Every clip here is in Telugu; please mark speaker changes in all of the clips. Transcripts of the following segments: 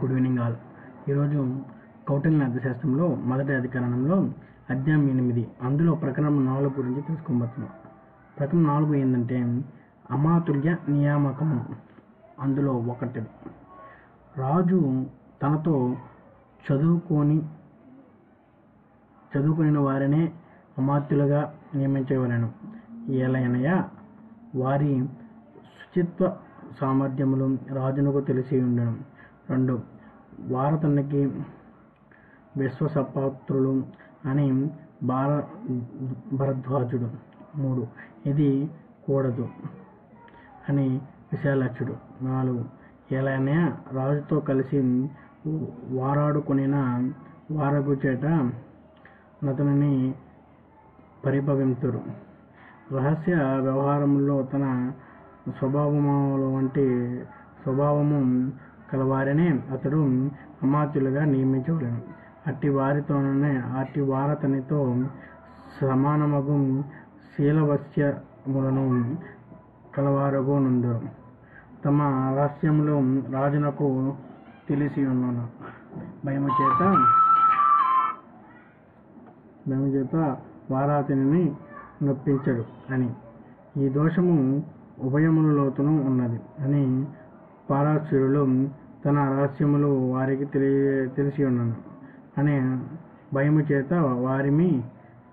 Speaker 1: Good evening all. ఈరోజు కౌటిల్య అర్థశాస్త్రంలో మొదటి అధికరణంలో అధ్యాయం 8 అందులో ప్రకరణం 4 గురించి తెలుసుకోబోతున్నాం. ప్రకరణం 4 ఏంటంటే అమాతుల్య నియామకము. అందులో ఒకటి, రాజు తనతో చదువుకుని వారినే అమాత్యులుగా నియమించవలెను. ఏలయనగా వారి శుచిత్వ సామర్థ్యములు రాజునకు తెలిసి ఉండను. 2, వారతనికి విశ్వసపాత్రులు అని భరద్వాజుడు. 3, ఇది కూడదు అని విశాలాక్షుడు. 4, ఏలైనా రాజుతో కలిసి వారాడుకొనిన వారగు చేత నతనిని పరిభవింతురు. రహస్య వ్యవహారములో తన స్వభావము కలవారినే అతడు అమాత్యులుగా నియమించవలెను. అట్టి వారతనితో సమానమగు శీలవశ్యములను కలవారగు నుందురు. తమ రహస్యములు రాజునకు తెలిసి ఉన్నను. భయము చేత వారాతనిని నొప్పించడు అని. ఈ దోషము ఉభయములలోతును ఉన్నది అని పారాశరులు తన రహస్యములు వారికి తెలిసి ఉన్నను అనే భయము చేత వారిమి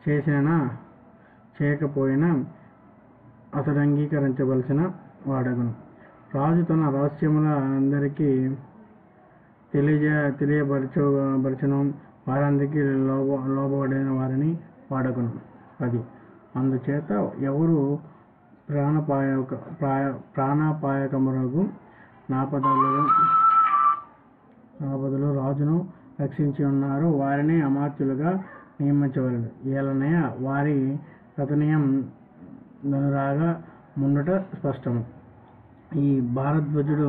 Speaker 1: చేసినా చేయకపోయినా అతడు అంగీకరించవలసిన వాడగును. రాజు తన రహస్యముల అందరికీ తెలియబరచను. వారందరికీ లోబడిన వారిని వాడగును. 10, అందుచేత ఎవరు ప్రాణాపాయకములకు నాపదలు రాజును రక్షించి ఉన్నారు వారిని అమాత్యులుగా నియమించవలెను. ఏలనయ వారి కథనీయం ధనురాగా ముందుట స్పష్టము. ఈ భారద్వాజుడు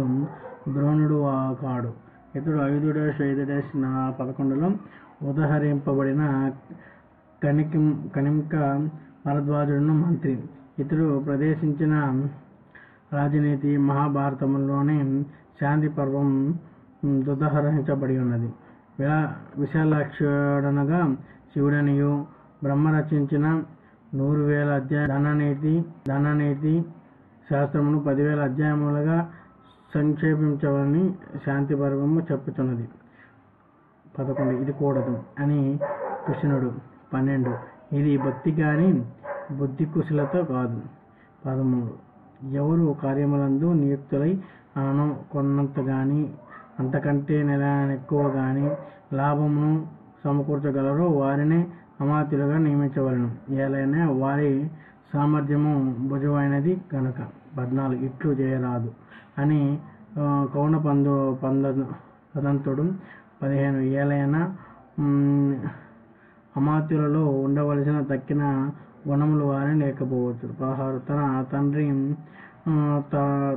Speaker 1: ద్రోణుడు కాడు. ఇతడు 5-11 ఉదహరింపబడిన కనింక భరద్వాజుడును మంత్రి. ఇతడు ప్రదేశించిన రాజనీతి మహాభారతములోని శాంతి పర్వం ఉదహరించబడి ఉన్నది. విశాలాక్షుడనగా శివుడనియు బ్రహ్మ రచించిన 100,000 అధ్యాయ ధననీతి శాస్త్రమును 10,000 అధ్యాయములుగా సంక్షేపించవలని శాంతి పర్వము చెప్పుతున్నది. 11, ఇది కూడదు అని కృష్ణుడు. 12, ఇది భక్తి గాని బుద్ధి కుశలత కాదు. 13, ఎవరు కార్యములందు నియుక్తులై కొన్నంత గాని అంతకంటే ఎక్కువ గాని లాభమును సమకూర్చగలరో వారినే అమాత్యులుగా నియమించవలను. ఏలైనా వారి సామర్థ్యము భుజమైనది కనుక. 14, ఇట్లు చేయరాదు అని కౌన పదంతుడు. 15, ఏలైనా అమాత్యులలో ఉండవలసిన తక్కిన గుణములు వారిని లేకపోవచ్చు. 16, తన తండ్రి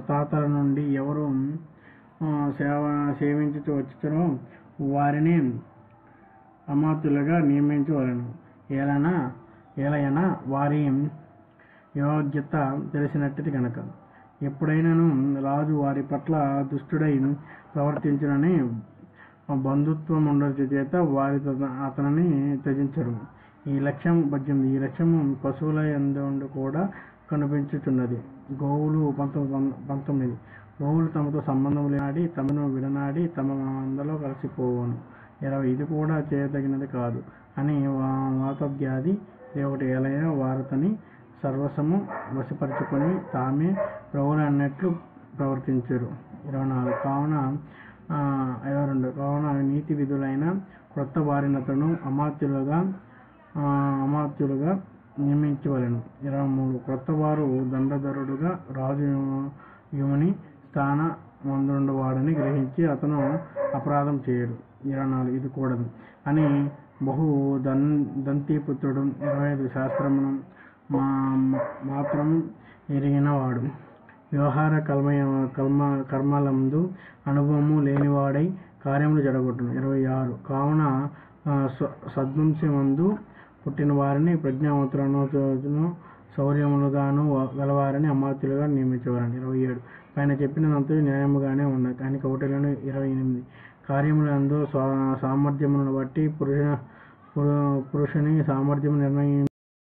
Speaker 1: తాతల నుండి ఎవరు సేవించుతూ వచ్చుతారో వారిని అమాత్యులుగా నియమించవలెను. ఏలైనా వారి యోగ్యత తెలిసినట్టిది కనుక. ఎప్పుడైనాను రాజు వారి పట్ల దుష్టుడై ప్రవర్తించునని బంధుత్వం ఉండటం చేత వారి అతనిని త్యజించరు. ఈ లక్ష్యం 18, ఈ లక్ష్యము పశువుల యందు కూడా కనిపించుచున్నది. గోవులు 19, గోవులు తమతో సంబంధం లేనాడి తమను విడనాడి తమ మందలో కలిసిపోవును. 20, ఇది కూడా చేయదగినది కాదు అని వాతవ్యాధి. 21, ఏలైనా వారతని సర్వస్వము వశపరుచుకొని తామే ప్రభువులు అన్నట్లు ప్రవర్తించరు. 22, కావున నీతి విధులైన క్రొత్త వారినతను అమాత్యులుగా నియమించవలెను. 23, క్రొత్త వారు దండధరుడుగా రాజు యుముని స్థాన మందుండవాడని గ్రహించి అతను అపరాధం చేయడు. 24, ఇది కూడదు అని బహు దంతిపుత్రుడు. 25, శాస్త్రమును మాత్రం ఎరిగినవాడు వ్యవహార కర్మలందు అనుభవము లేనివాడై కార్యములు జడగొట్టును. 26, కావున సద్వంశమందు పుట్టిన వారిని ప్రజ్ఞావంతులను శౌర్యములుగాను గలవారిని అమాత్యులుగా నియమించవాలని. 27 పైన చెప్పినంత న్యాయముగానే ఉన్నది. కానీ కౌటిల్యుని 28 కార్యములందు సామర్థ్యమును బట్టి పురుషుని సామర్థ్యము